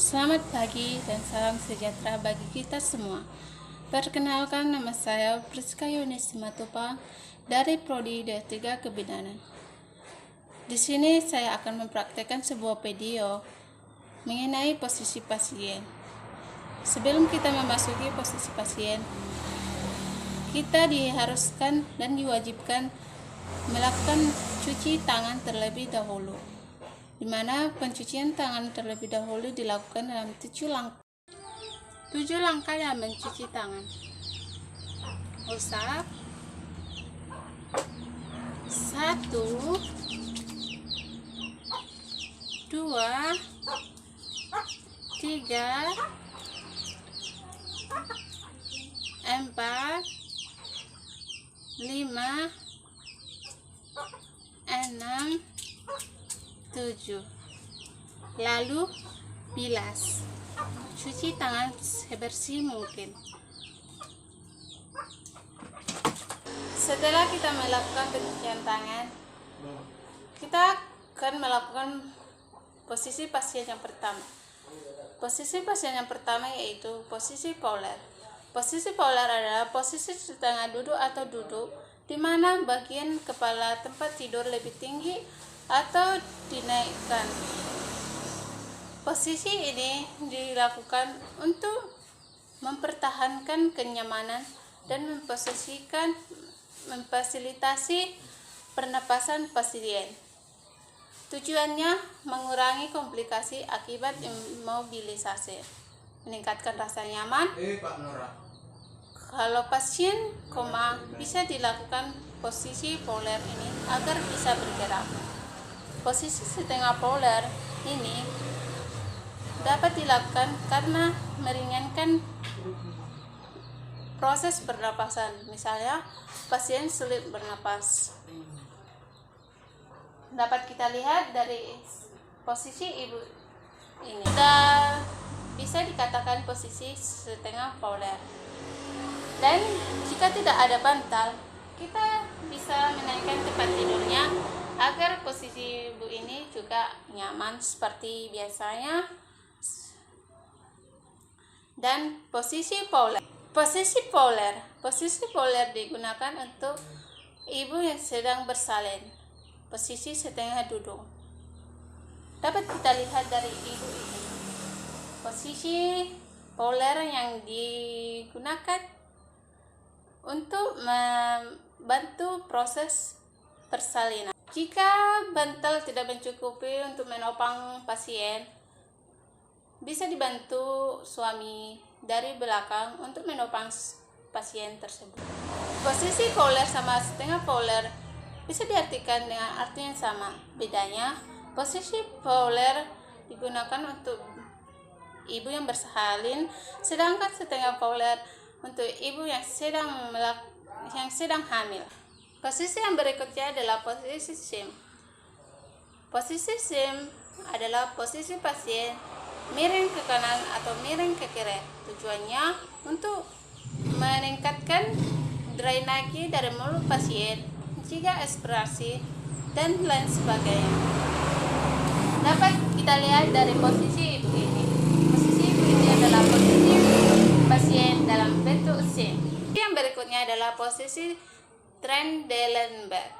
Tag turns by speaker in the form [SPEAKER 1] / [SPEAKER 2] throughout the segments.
[SPEAKER 1] Selamat pagi dan salam sejahtera bagi kita semua. Perkenalkan, nama saya Priska Yunis Simatupang dari Prodi D3 Kebidanan. Di sini saya akan mempraktekkan sebuah video mengenai posisi pasien. Sebelum kita memasuki posisi pasien, kita diharuskan dan diwajibkan melakukan cuci tangan terlebih dahulu, di mana pencucian tangan terlebih dahulu dilakukan dalam 7 langkah. 7 langkah dalam mencuci tangan. Usap 1, 2, 3, 4, 5, 6, 7. Lalu bilas. Cuci tangan sebersih mungkin. Setelah kita melakukan pencucian tangan, kita akan melakukan posisi pasien yang pertama. Posisi pasien yang pertama yaitu posisi Fowler. Posisi Fowler adalah posisi setengah duduk atau duduk, di mana bagian kepala tempat tidur lebih tinggi atau dinaikkan. Posisi ini dilakukan untuk mempertahankan kenyamanan dan memfasilitasi pernapasan pasien. Tujuannya mengurangi komplikasi akibat imobilisasi, meningkatkan rasa nyaman. Kalau pasien koma, bisa dilakukan posisi Fowler ini agar bisa bergerak. Posisi setengah Fowler ini dapat dilakukan karena meringankan proses pernapasan. Misalnya, pasien sulit bernapas. Dapat kita lihat dari posisi ibu ini. Sudah bisa dikatakan posisi setengah Fowler. Dan jika tidak ada bantal, kita bisa menaikkan tempat tidurnya agar posisi ibu ini juga nyaman seperti biasanya. Dan posisi Fowler. Posisi Fowler digunakan untuk ibu yang sedang bersalin, posisi setengah duduk. Dapat kita lihat dari ibu ini. Posisi Fowler yang digunakan untuk membantu proses persalinan. Jika bantal tidak mencukupi untuk menopang pasien, bisa dibantu suami dari belakang untuk menopang pasien tersebut. Posisi Fowler sama setengah Fowler bisa diartikan dengan arti yang sama. Bedanya, posisi Fowler digunakan untuk ibu yang bersalin, sedangkan setengah Fowler untuk ibu yang sedang hamil. Posisi yang berikutnya adalah posisi SIM. Posisi SIM adalah posisi pasien miring ke kanan atau miring ke kiri. Tujuannya untuk meningkatkan drainase dari mulut pasien, mencegah aspirasi, dan lain sebagainya. Dapat kita lihat dari posisi ibu ini. Posisi ibu ini adalah posisi pasien dalam bentuk SIM. Yang berikutnya adalah posisi Trendelenburg.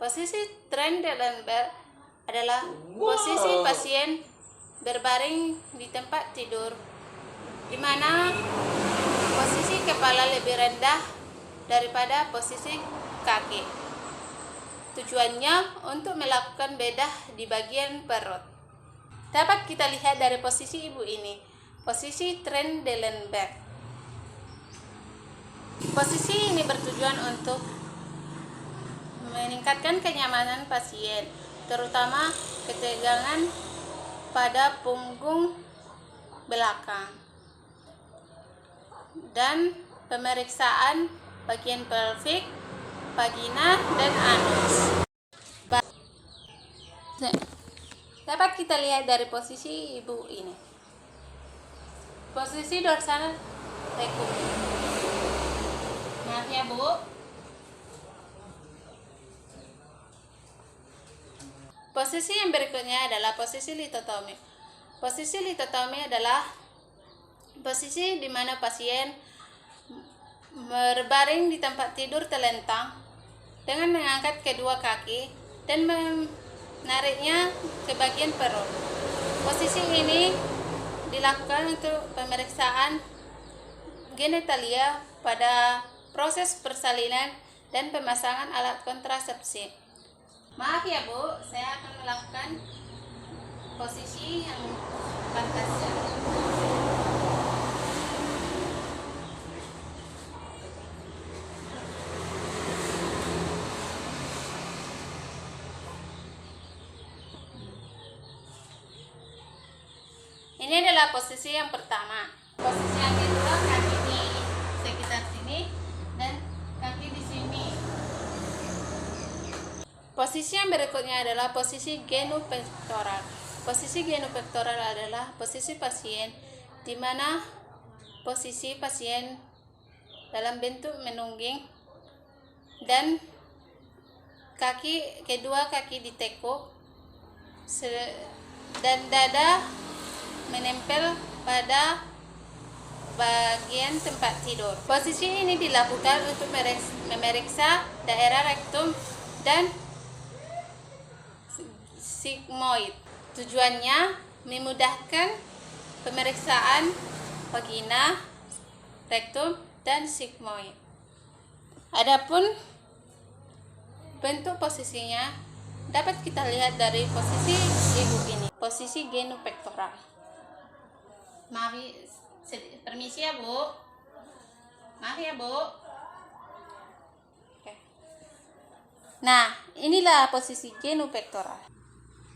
[SPEAKER 1] Posisi Trendelenburg adalah posisi pasien berbaring di tempat tidur, di mana posisi kepala lebih rendah daripada posisi kaki. Tujuannya untuk melakukan bedah di bagian perut. Dapat kita lihat dari posisi ibu ini, posisi Trendelenburg. Posisi ini bertujuan untuk meningkatkan kenyamanan pasien, terutama ketegangan pada punggung belakang dan pemeriksaan bagian pelvik, vagina, dan anus. Dapat kita lihat dari posisi ibu ini. Posisi dorsal rectum. Maaf ya, Bu. Posisi yang berikutnya adalah posisi litotomi. Posisi litotomi adalah posisi di mana pasien berbaring di tempat tidur telentang dengan mengangkat kedua kaki dan menariknya ke bagian perut. Posisi ini dilakukan untuk pemeriksaan genitalia pada proses persalinan dan pemasangan alat kontrasepsi. Maaf ya Bu, saya akan melakukan posisi yang pantasnya. Ini adalah posisi yang pertama. Posisi yang kedua, kaki di sekitar sini dan kaki di sini. Posisi yang berikutnya adalah posisi genupektoral. Posisi genupektoral adalah posisi pasien di mana posisi pasien dalam bentuk menungging dan kedua kaki ditekuk dan dada menempel pada bagian tempat tidur. Posisi ini dilakukan untuk memeriksa daerah rektum dan sigmoid. Tujuannya memudahkan pemeriksaan vagina, rektum, dan sigmoid. Adapun bentuk posisinya dapat kita lihat dari posisi ibu ini, posisi genupektoral. Maaf, permisi ya Bu. Maaf ya Bu. Oke. Nah, inilah posisi genupektoral.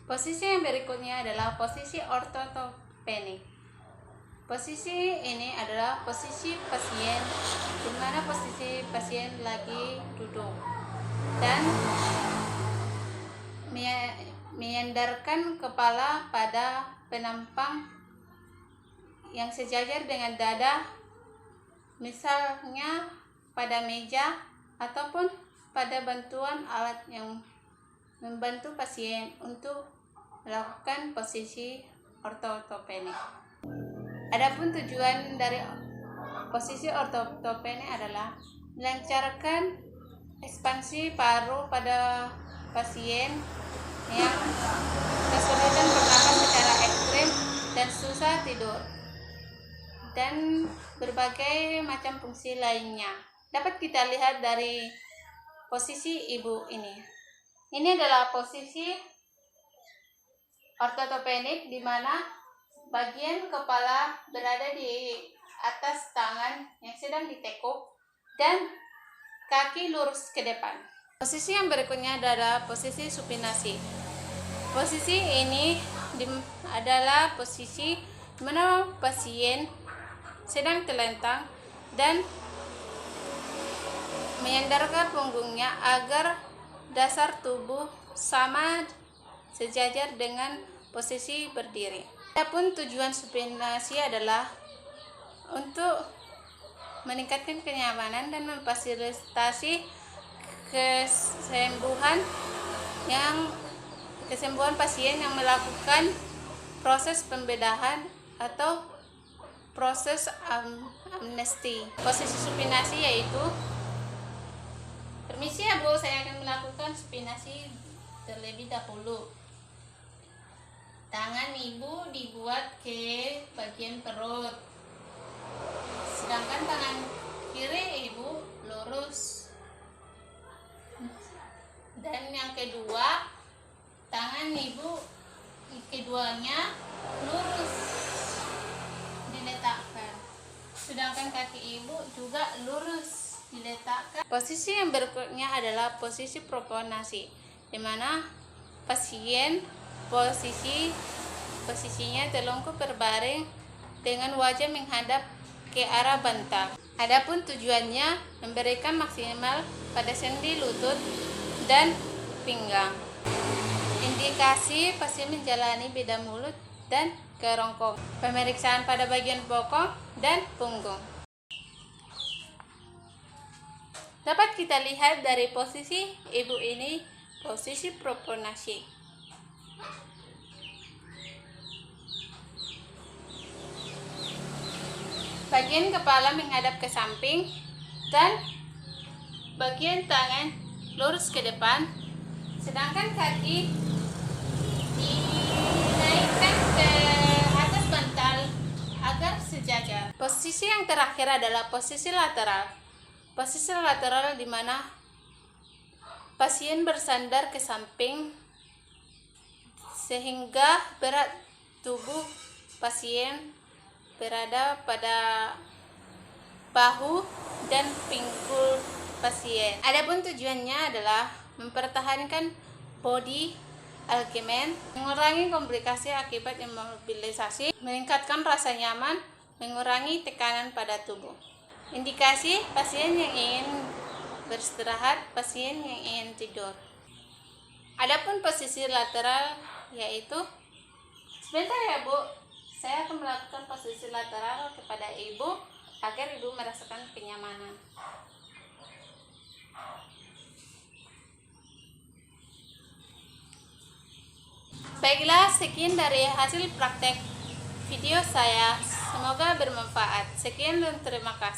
[SPEAKER 1] Posisi yang berikutnya adalah posisi ortotopenik. Posisi ini adalah posisi pasien di mana posisi pasien lagi duduk dan menyandarkan kepala pada penampang yang sejajar dengan dada, misalnya pada meja ataupun pada bantuan alat yang membantu pasien untuk melakukan posisi ortotopenik. Adapun tujuan dari posisi ortotopenik adalah melancarkan ekspansi paru pada pasien yang kesulitan bernapas secara ekstrim dan susah tidur, dan berbagai macam fungsi lainnya. Dapat kita lihat dari posisi ibu ini. Ini adalah posisi ortotopenik di mana bagian kepala berada di atas tangan yang sedang ditekuk dan kaki lurus ke depan. Posisi yang berikutnya adalah posisi supinasi. Posisi ini adalah posisi di mana pasien sedang telentang dan menyandarkan punggungnya agar dasar tubuh sama sejajar dengan posisi berdiri. Adapun tujuan supinasi adalah untuk meningkatkan kenyamanan dan memfasilitasi kesembuhan pasien yang melakukan proses pembedahan atau proses amnesti. Posisi supinasi yaitu, permisi ya Bu, saya akan melakukan supinasi terlebih dahulu. Tangan ibu dibuat ke bagian perut, sedangkan tangan kiri ibu lurus. Dan yang kedua, tangan ibu keduanya lurus diletakkan, sedangkan kaki ibu juga lurus diletakkan. Posisi yang berikutnya adalah posisi proponasi, di mana pasien posisinya telungkup berbaring dengan wajah menghadap ke arah bantal. Adapun tujuannya memberikan maksimal pada sendi lutut dan pinggang. Indikasi pasien menjalani bedah mulut dan kerongkong. Pemeriksaan pada bagian bokong dan punggung. Dapat kita lihat dari posisi ibu ini, posisi proponasi. Bagian kepala menghadap ke samping dan bagian tangan lurus ke depan, sedangkan kaki dinaikkan ke atas bantal agar sejajar. Posisi yang terakhir adalah posisi lateral. Posisi lateral di mana pasien bersandar ke samping sehingga berat tubuh pasien berada pada bahu dan pinggul pasien. Adapun tujuannya adalah mempertahankan body alignment, mengurangi komplikasi akibat imobilisasi, meningkatkan rasa nyaman, mengurangi tekanan pada tubuh. Indikasi pasien yang ingin beristirahat, pasien yang ingin tidur. Adapun posisi lateral yaitu, sebentar ya Bu, saya akan melakukan posisi lateral kepada Ibu agar Ibu merasakan kenyamanan. Baiklah, sekian dari hasil praktek video saya. Semoga bermanfaat. Sekian dan terima kasih.